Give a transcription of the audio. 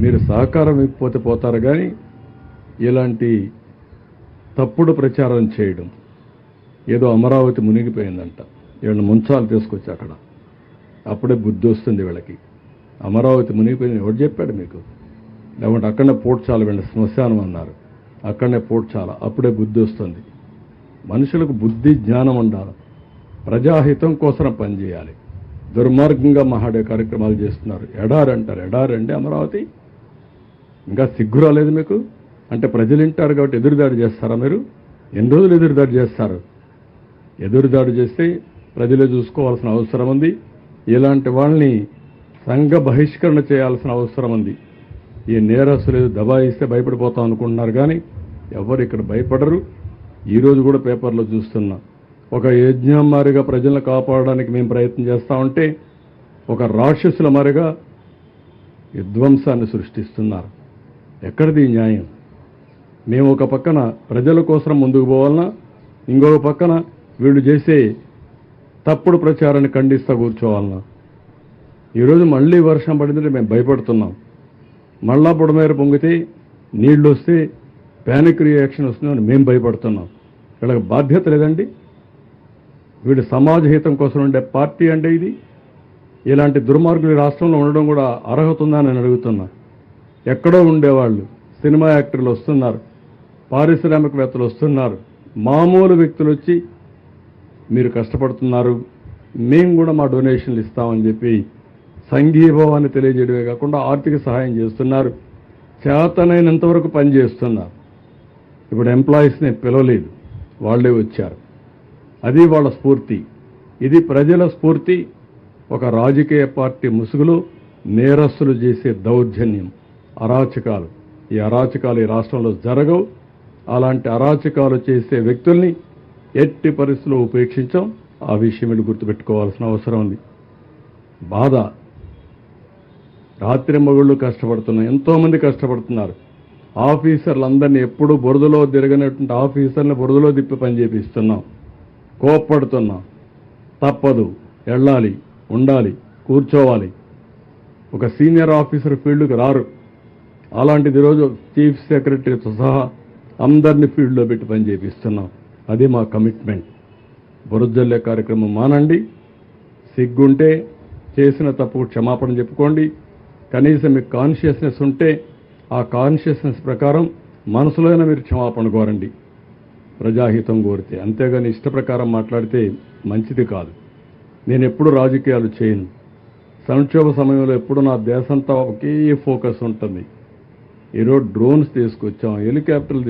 మీరు సహకారం ఇవ్వకపోతే పోతారు, కానీ ఇలాంటి తప్పుడు ప్రచారం చేయడం, ఏదో అమరావతి మునిగిపోయిందంట, వీళ్ళని ముంచాలు తీసుకొచ్చి అక్కడ, అప్పుడే బుద్ధి వస్తుంది వీళ్ళకి. అమరావతి మునిగిపోయింది ఎవరు చెప్పాడు మీకు? లేకుంటే అక్కడనే పోడ్చాలి, వీళ్ళ శ్మశానం అన్నారు, అక్కడనే పోడ్చాల, అప్పుడే బుద్ధి వస్తుంది. మనుషులకు బుద్ధి జ్ఞానం ఉండాలి, ప్రజాహితం కోసం పనిచేయాలి. దుర్మార్గంగా మహాడే కార్యక్రమాలు చేస్తున్నారు. ఎడారి అంటారు, ఎడారండి అమరావతి? ఇంకా సిగ్గు రాలేదు మీకు? అంటే ప్రజలు వింటారు కాబట్టి ఎదురుదాడి చేస్తారా మీరు? ఎన్ని రోజులు ఎదురుదాడి చేస్తారు? ఎదురుదాడి చేస్తే ప్రజలే చూసుకోవాల్సిన అవసరం ఉంది. ఇలాంటి వాళ్ళని సంఘ బహిష్కరణ చేయాల్సిన అవసరం ఉంది. ఈ నేరస్తులు దబాయిస్తే భయపడిపోతాం అనుకుంటున్నారు, కానీ ఎవరు ఇక్కడ భయపడరు. ఈరోజు కూడా పేపర్లో చూస్తున్నా, ఒక యజ్ఞం మారిగా ప్రజలను కాపాడడానికి మేము ప్రయత్నం చేస్తూ ఉంటే ఒక రాక్షసుల మారిగా విధ్వంసాన్ని సృష్టిస్తున్నారు. ఎక్కడిది న్యాయం? మేము ఒక పక్కన ప్రజల కోసం ముందుకు పోవాలన్నా, ఇంకొక పక్కన వీళ్ళు చేసే తప్పుడు ప్రచారాన్ని ఖండిస్తూ కూర్చోవాలన్నా? ఈరోజు మళ్ళీ వర్షం పడిందంటే మేము భయపడుతున్నాం. మళ్ళా బుడమేర పొంగితే నీళ్లు వస్తే ప్యానిక్ రియాక్షన్ వస్తుందని మేము భయపడుతున్నాం. వీళ్ళకి బాధ్యత లేదండి? వీడు సమాజ హితం కోసం ఉండే పార్టీ అంటే ఇది? ఇలాంటి దుర్మార్గులు రాష్ట్రంలో ఉండడం కూడా అర్హత ఉందా అని అడుగుతున్నా. ఎక్కడో ఉండేవాళ్ళు సినిమా యాక్టర్లు వస్తున్నారు, పారిశ్రామికవేత్తలు వస్తున్నారు, మామూలు వ్యక్తులు వచ్చి మీరు కష్టపడుతున్నారు, మేము కూడా మా డొనేషన్లు ఇస్తామని చెప్పి సంఘీభావాన్ని తెలియజేయడమే కాకుండా ఆర్థిక సహాయం చేస్తున్నారు. చేతనైనంతవరకు పనిచేస్తున్నారు. ఇప్పుడు ఎంప్లాయీస్ని పిలవలేదు, వాళ్ళే వచ్చారు. అది వాళ్ళ స్ఫూర్తి. ఇది ప్రజల స్ఫూర్తి. ఒక రాజకీయ పార్టీ ముసుగులో నేరస్తులు చేసే దౌర్జన్యం, అరాచకాలు. ఈ అరాచకాలు ఈ రాష్ట్రంలో జరగవు. అలాంటి అరాచకాలు చేసే వ్యక్తుల్ని ఎట్టి పరిస్థితుల్లో ఉపేక్షించాం. ఆ విషయం మీరు గుర్తుపెట్టుకోవాల్సిన అవసరం ఉంది. బాధ. రాత్రి మగుళ్ళు కష్టపడుతున్నాం, ఎంతోమంది కష్టపడుతున్నారు. ఆఫీసర్లందరినీ ఎప్పుడూ బురదలో తిరగనటువంటి ఆఫీసర్ని బురదలో తిప్పి పని చేపిస్తున్నాం. కోప్పడుతున్నాం. తప్పదు, వెళ్ళాలి, ఉండాలి, కూర్చోవాలి. ఒక సీనియర్ ఆఫీసర్ ఫీల్డ్కి రారు. అలాంటిది ఈరోజు చీఫ్ సెక్రటరీతో సహా అందరినీ ఫీల్డ్లో పెట్టి పని చేపిస్తున్నాం. అది మా కమిట్మెంట్. బురదజల్లే కార్యక్రమం మానండి. సిగ్గుంటే చేసిన తప్పుకు క్షమాపణ చెప్పుకోండి. కనీసం మీకు కాన్షియస్నెస్ ఉంటే ఆ కాన్షియస్నెస్ ప్రకారం మనసులోనే మీరు క్షమాపణ కోరండి, ప్రజాహితం కోరితే. అంతేగాని ఇష్ట ప్రకారం మాట్లాడితే మంచిది కాదు. నేను ఎప్పుడు రాజకీయాలు చేయను. సంక్షోభ సమయంలో ఎప్పుడు నా దేశంతా ఒకే ఫోకస్ ఉంటుంది. ఈరోజు డ్రోన్స్ తీసుకొచ్చాం, హెలికాప్టర్లు